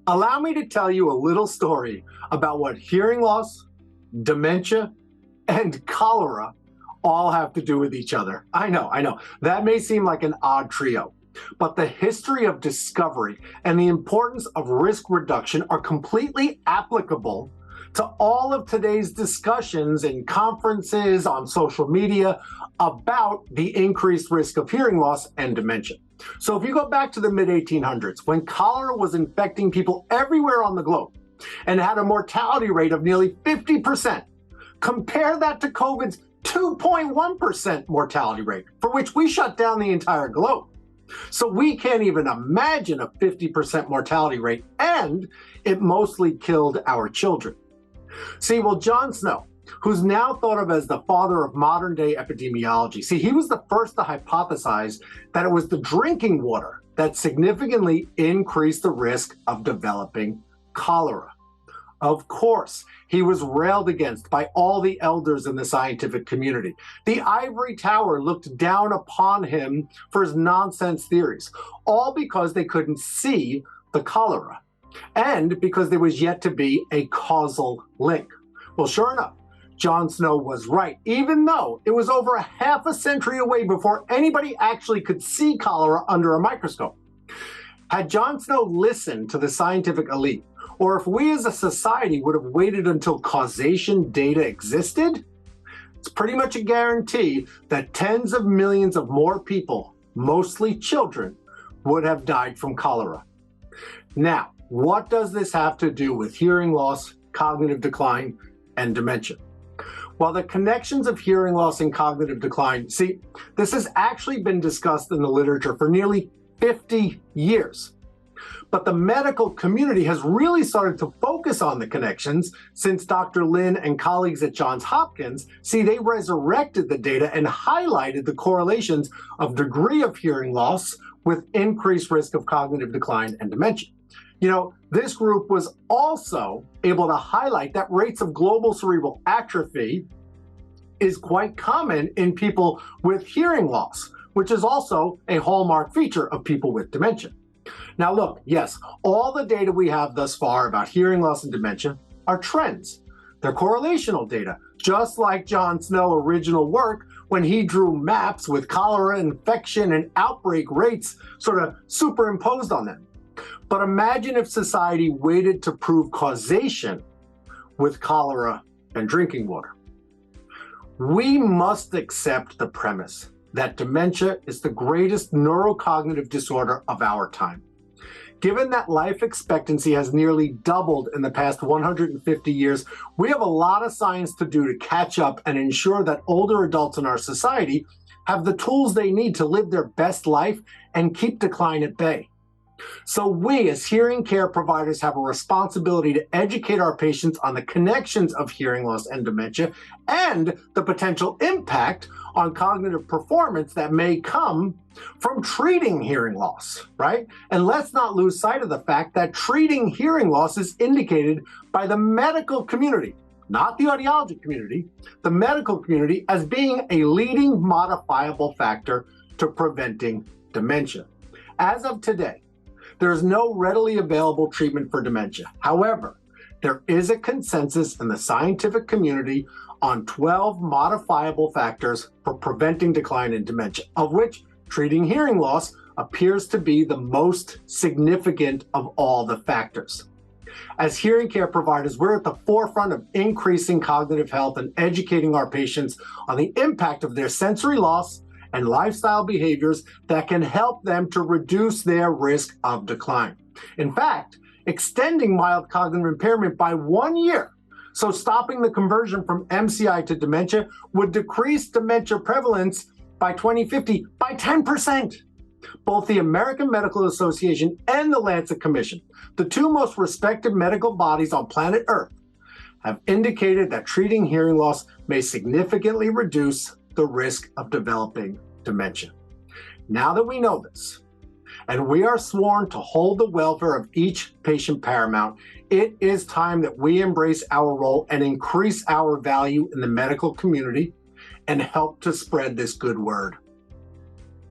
Allow me to tell you a little story about what hearing loss, dementia, and cholera all have to do with each other. I know. That may seem like an odd trio, but the history of discovery and the importance of risk reduction are completely applicable to all of today's discussions in conferences, on social media, about the increased risk of hearing loss and dementia. So if you go back to the mid-1800s, when cholera was infecting people everywhere on the globe and had a mortality rate of nearly 50%, compare that to COVID's 2.1% mortality rate, for which we shut down the entire globe. So we can't even imagine a 50% mortality rate, and it mostly killed our children. See, well, John Snow, who's now thought of as the father of modern day epidemiology, he was the first to hypothesize that it was the drinking water that significantly increased the risk of developing cholera. Of course, he was railed against by all the elders in the scientific community. The ivory tower looked down upon him for his nonsense theories, all because they couldn't see the cholera, and because there was yet to be a causal link. Well, sure enough, John Snow was right, even though it was over a half a century away before anybody actually could see cholera under a microscope. Had John Snow listened to the scientific elite, or if we as a society would have waited until causation data existed, it's pretty much a guarantee that tens of millions of more people, mostly children, would have died from cholera. Now, what does this have to do with hearing loss, cognitive decline, and dementia? Well, the connections of hearing loss and cognitive decline, this has actually been discussed in the literature for nearly 50 years. But the medical community has really started to focus on the connections since Dr. Lin and colleagues at Johns Hopkins, they resurrected the data and highlighted the correlations of degree of hearing loss with increased risk of cognitive decline and dementia. This group was also able to highlight that rates of global cerebral atrophy is quite common in people with hearing loss, which is also a hallmark feature of people with dementia. Now look, yes, all the data we have thus far about hearing loss and dementia are trends. They're correlational data, just like John Snow's original work when he drew maps with cholera infection and outbreak rates sort of superimposed on them. But imagine if society waited to prove causation with cholera and drinking water. We must accept the premise that dementia is the greatest neurocognitive disorder of our time. Given that life expectancy has nearly doubled in the past 150 years, we have a lot of science to do to catch up and ensure that older adults in our society have the tools they need to live their best life and keep decline at bay. So we, as hearing care providers, have a responsibility to educate our patients on the connections of hearing loss and dementia and the potential impact on cognitive performance that may come from treating hearing loss, right? And let's not lose sight of the fact that treating hearing loss is indicated by the medical community, not the audiology community, the medical community, as being a leading modifiable factor to preventing dementia. As of today, there is no readily available treatment for dementia. However, there is a consensus in the scientific community on 12 modifiable factors for preventing decline in dementia, of which treating hearing loss appears to be the most significant of all the factors. As hearing care providers, we're at the forefront of increasing cognitive health and educating our patients on the impact of their sensory loss and lifestyle behaviors that can help them to reduce their risk of decline. In fact, extending mild cognitive impairment by 1 year, so stopping the conversion from MCI to dementia, would decrease dementia prevalence by 2050 by 10%. Both the American Medical Association and the Lancet Commission, the two most respected medical bodies on planet Earth, have indicated that treating hearing loss may significantly reduce the risk of developing dementia. Now that we know this, and we are sworn to hold the welfare of each patient paramount, it is time that we embrace our role and increase our value in the medical community and help to spread this good word.